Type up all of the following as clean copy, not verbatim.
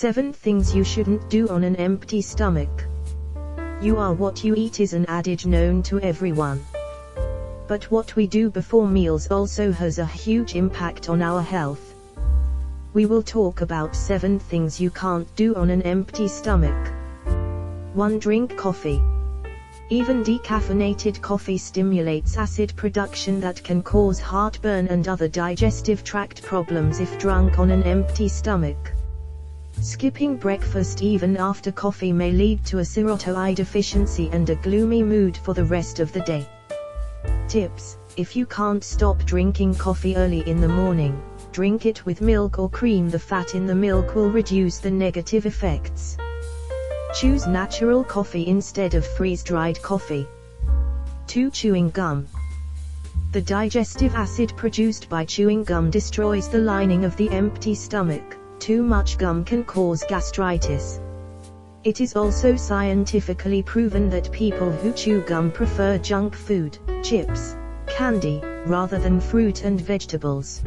7 Things you shouldn't do on an empty stomach. You are what you eat is an adage known to everyone. But what we do before meals also has a huge impact on our health. We will talk about 7 things you can't do on an empty stomach. 1. Drink coffee. Even decaffeinated coffee stimulates acid production that can cause heartburn and other digestive tract problems if drunk on an empty stomach. Skipping breakfast even after coffee may lead to a serotonin deficiency and a gloomy mood for the rest of the day. Tips: if you can't stop drinking coffee early in the morning, drink it with milk or cream. The fat in the milk will reduce the negative effects. Choose natural coffee instead of freeze-dried coffee. 2. Chewing gum. The digestive acid produced by chewing gum destroys the lining of the empty stomach. Too much gum can cause gastritis. It is also scientifically proven that people who chew gum prefer junk food, chips, candy, rather than fruit and vegetables.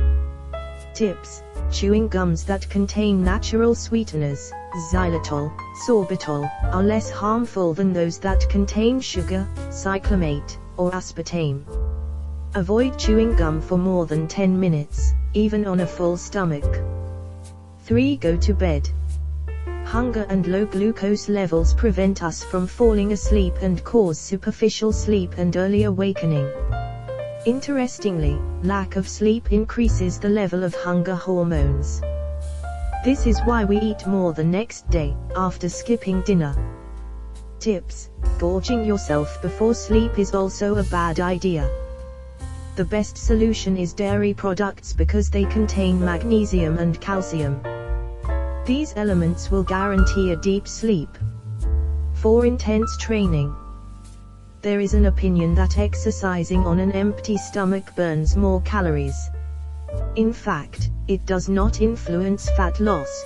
Tips: chewing gums that contain natural sweeteners, xylitol, sorbitol, are less harmful than those that contain sugar, cyclamate, or aspartame. Avoid chewing gum for more than 10 minutes, even on a full stomach. 3. Go to bed. Hunger and low glucose levels prevent us from falling asleep and cause superficial sleep and early awakening. Interestingly, lack of sleep increases the level of hunger hormones. This is why we eat more the next day, after skipping dinner. Tips: gorging yourself before sleep is also a bad idea. The best solution is dairy products because they contain magnesium and calcium. These elements will guarantee a deep sleep. 4. Intense training. There is an opinion that exercising on an empty stomach burns more calories. In fact, it does not influence fat loss.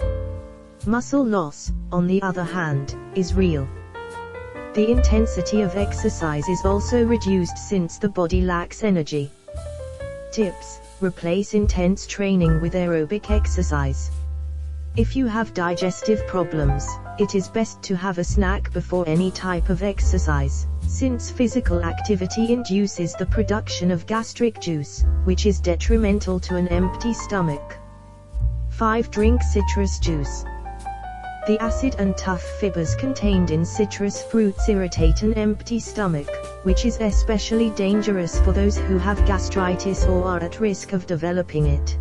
Muscle loss, on the other hand, is real. The intensity of exercise is also reduced since the body lacks energy. Tips: replace intense training with aerobic exercise. If you have digestive problems, it is best to have a snack before any type of exercise, since physical activity induces the production of gastric juice, which is detrimental to an empty stomach. 5. Drink citrus juice. The acid and tough fibers contained in citrus fruits irritate an empty stomach, which is especially dangerous for those who have gastritis or are at risk of developing it.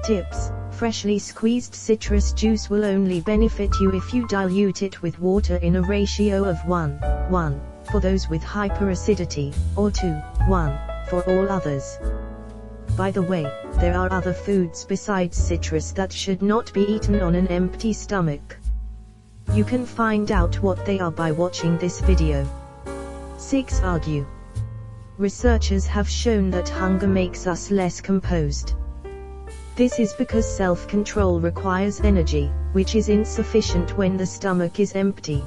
Tips: freshly squeezed citrus juice will only benefit you if you dilute it with water in a ratio of 1:1 for those with hyperacidity, or 2:1 for all others. By the way, there are other foods besides citrus that should not be eaten on an empty stomach. You can find out what they are by watching this video. 6. Argue. Researchers have shown that hunger makes us less composed. This is because self-control requires energy, which is insufficient when the stomach is empty.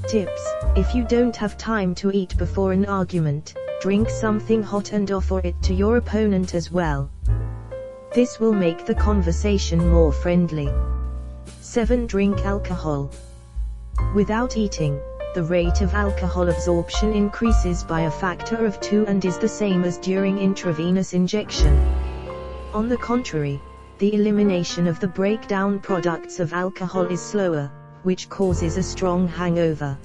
Tips: if you don't have time to eat before an argument, drink something hot and offer it to your opponent as well. This will make the conversation more friendly. 7. Drink alcohol. Without eating, the rate of alcohol absorption increases by a factor of 2 and is the same as during intravenous injection. On the contrary, the elimination of the breakdown products of alcohol is slower, which causes a strong hangover.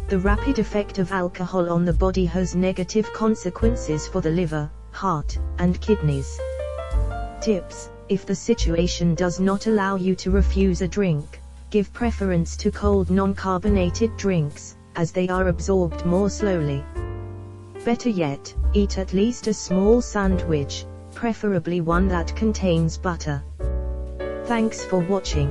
The rapid effect of alcohol on the body has negative consequences for the liver, heart, and kidneys. Tips: if the situation does not allow you to refuse a drink, give preference to cold non-carbonated drinks, as they are absorbed more slowly. Better yet, eat at least a small sandwich, preferably one that contains butter. Thanks for watching.